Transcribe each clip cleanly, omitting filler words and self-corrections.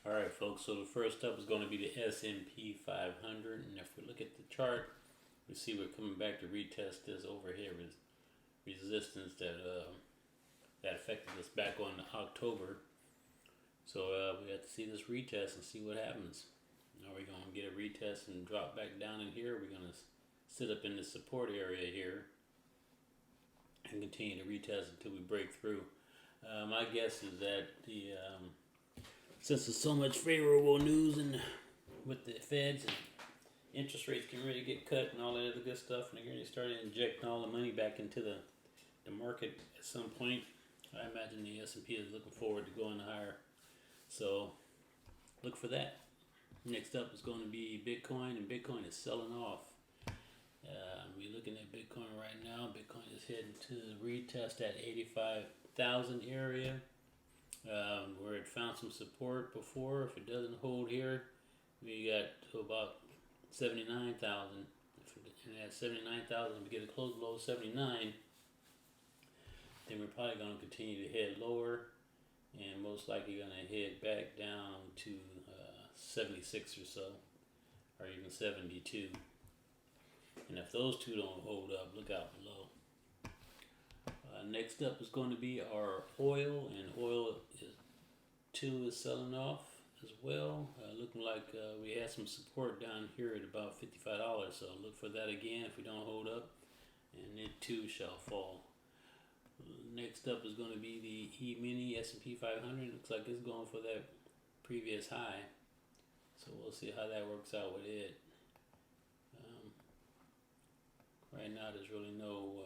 All right, folks. So the first up is going to be the S&P 500, and if we look at the chart, we see we're coming back to retest this overhead resistance that affected us back on October. So we have to see this retest and see what happens. Are we going to get a retest and drop back down in here? We're going to sit up in the support area here and continue to retest until we break through. My guess is that since there's so much favorable news and with the Feds and interest rates getting ready to get cut and all that other good stuff, and they're going to start injecting all the money back into the market at some point. I imagine the S&P is looking forward to going higher. So look for that. Next up is going to be Bitcoin, and Bitcoin is selling off. We're looking at Bitcoin right now. Bitcoin is heading to the retest at 85,000 area, where it found some support before. If it doesn't hold here, we got to about 79,000. And at 79,000, we get a close below 79, then we're probably going to continue to head lower, and most likely going to head back down to 76 or so, or even 72. And if those two don't hold up, look out below. Next up is going to be our oil, and oil is selling off as well. Looking like we had some support down here at about $55, so look for that again if we don't hold up, and it too shall fall. Next up is going to be the E-mini S&P 500. Looks like it's going for that previous high, so we'll see how that works out with it. Right now, there's really no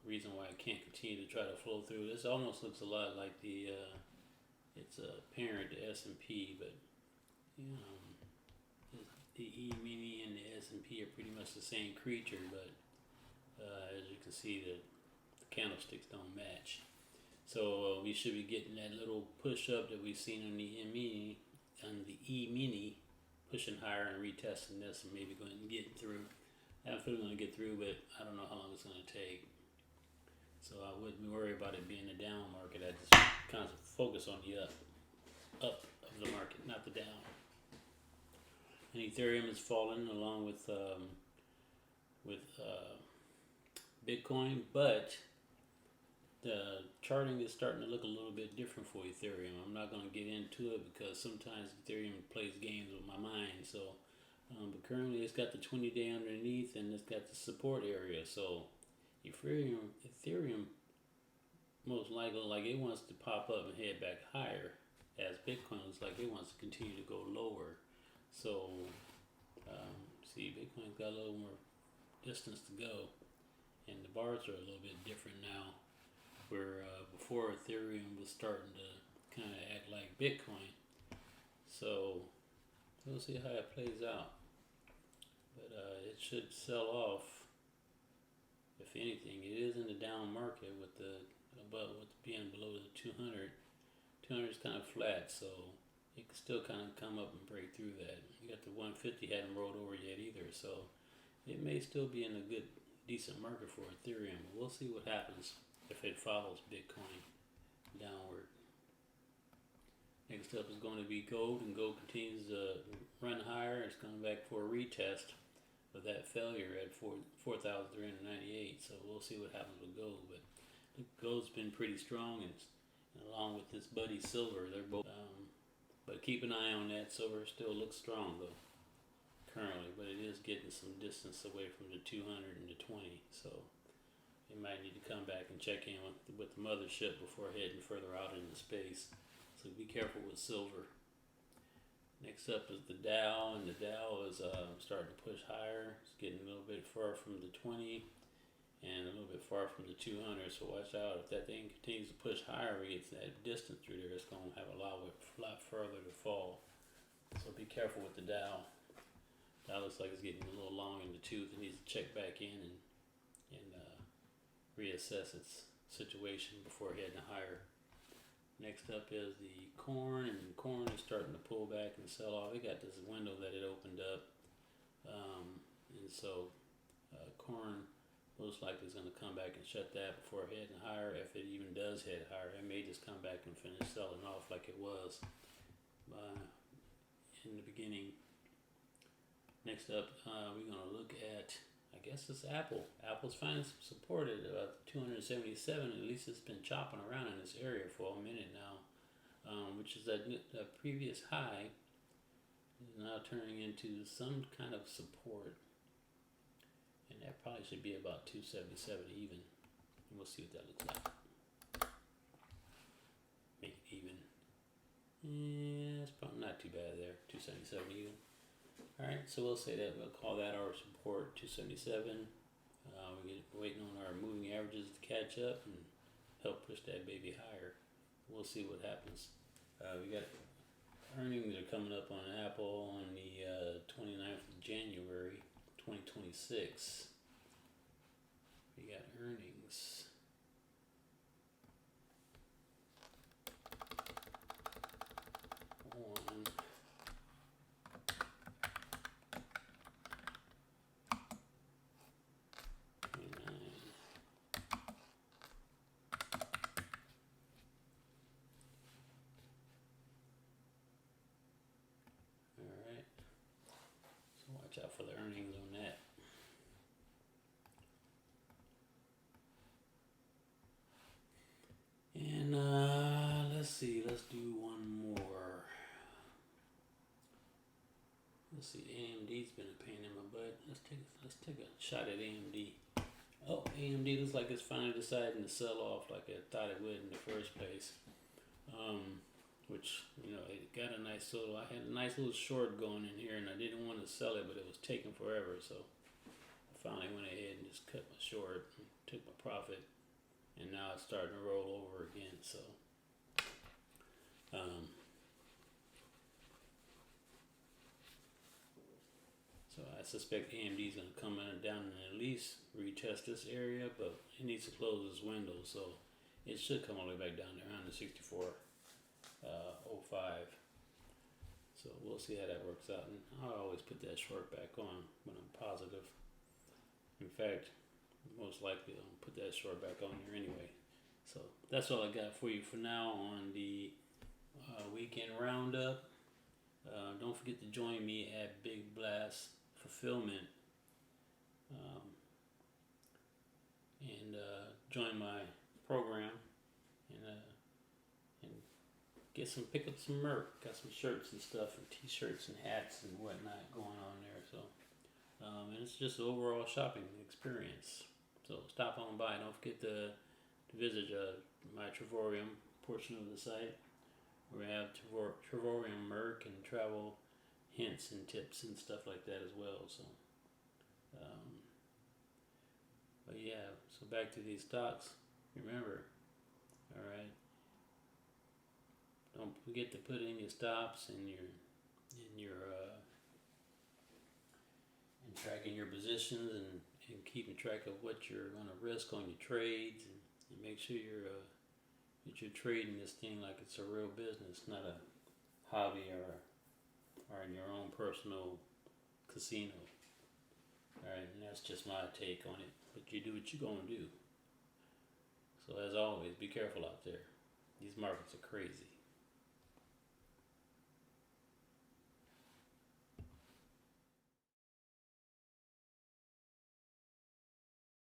reason why it can't continue to try to flow through. This almost looks a lot like it's a parent to S&P, but the E-mini and the S&P are pretty much the same creature, but as you can see, the candlesticks don't match. So we should be getting that little push up that we've seen on the E-mini, pushing higher and retesting this and maybe going to get through. I'm feeling going to get through, but I don't know how long it's going to take. So I wouldn't worry about it being a down market. I just kind of focus on the up of the market, not the down. And Ethereum is falling along with Bitcoin, but the charting is starting to look a little bit different for Ethereum. I'm not going to get into it because sometimes Ethereum plays games with my mind. So, but currently it's got the 20-day underneath and it's got the support area. So Ethereum most likely like it wants to pop up and head back higher, as Bitcoin looks like it wants to continue to go lower. So see, Bitcoin's got a little more distance to go, and the bars are a little bit different now. Where before Ethereum was starting to kind of act like Bitcoin. So we'll see how it plays out. But it should sell off. If anything, it is in the down market with being below the 200. 200 is kind of flat, so it can still kind of come up and break through that. You got the 150 hadn't rolled over yet either, so it may still be in a good, decent market for Ethereum. But we'll see what happens if it follows Bitcoin downward. Next up is going to be gold, and gold continues to run higher. It's coming back for a retest of that failure at 4,398. So we'll see what happens with gold. But gold's been pretty strong, and along with this buddy silver, they're both. But keep an eye on that. Silver still looks strong though currently, but it is getting some distance away from the 200 and the 20. So you might need to come back and check in with the mothership before heading further out into space. So be careful with silver. Next up is the Dow, and the Dow is starting to push higher. It's getting a little bit far from the 20 and a little bit far from the 200. So watch out. If that thing continues to push higher, we get that distance through there, it's going to have a lot further to fall. So be careful with the Dow. Dow looks like it's getting a little long in the tooth. It needs to check back in and reassess its situation before heading higher. Next up is the corn, and corn is starting to pull back and sell off. It got this window that it opened up, and so corn most likely is going to come back and shut that before heading higher. If it even does head higher, it may just come back and finish selling off like it was in the beginning. Next up, we're going to look at, I guess it's Apple. Apple's finally supported 277. At least it's been chopping around in this area for a minute now, which is a previous high. Is now turning into some kind of support. And that probably should be about 277 even. And we'll see what that looks like. Make it even. Yeah, it's probably not too bad there. 277 even. Alright, so we'll say that, we'll call that our support, 277. We're waiting on our moving averages to catch up and help push that baby higher. We'll see what happens. We got earnings are coming up on Apple on the 29th of January, 2026. We got earnings. On watch out for the earnings on that. And let's see, let's do one more. Let's see, AMD's been a pain in my butt. Let's take a shot at AMD. Oh, AMD looks like it's finally deciding to sell off like I thought it would in the first place. Which, you know, it got a nice little, I had a nice little short going in here and I didn't want to sell it, but it was taking forever. So I finally went ahead and just cut my short and took my profit. And now it's starting to roll over again. So, so I suspect AMD is going to come in down and at least retest this area, but it needs to close this window. So it should come all the way back down to around the 64.05. So we'll see how that works out. And I always put that short back on when I'm positive. In fact, most likely I'll put that short back on here anyway. So that's all I got for you for now on the weekend roundup. Don't forget to join me at Big Blast Fulfillment and join my program and pick up some merch. Got some shirts and stuff and t-shirts and hats and whatnot going on there. So and it's just an overall shopping experience. So stop on by. Don't forget to visit my Travorium portion of the site. We have Travorium merch and travel hints and tips and stuff like that as well. So, but yeah. So back to these stocks. Remember, all right. Don't forget to put in your stops and your and tracking your positions and keeping track of what you're going to risk on your trades and make sure that you're trading this thing like it's a real business, not a hobby or in your own personal casino. Alright, and that's just my take on it. But you do what you're going to do. So as always, be careful out there. These markets are crazy.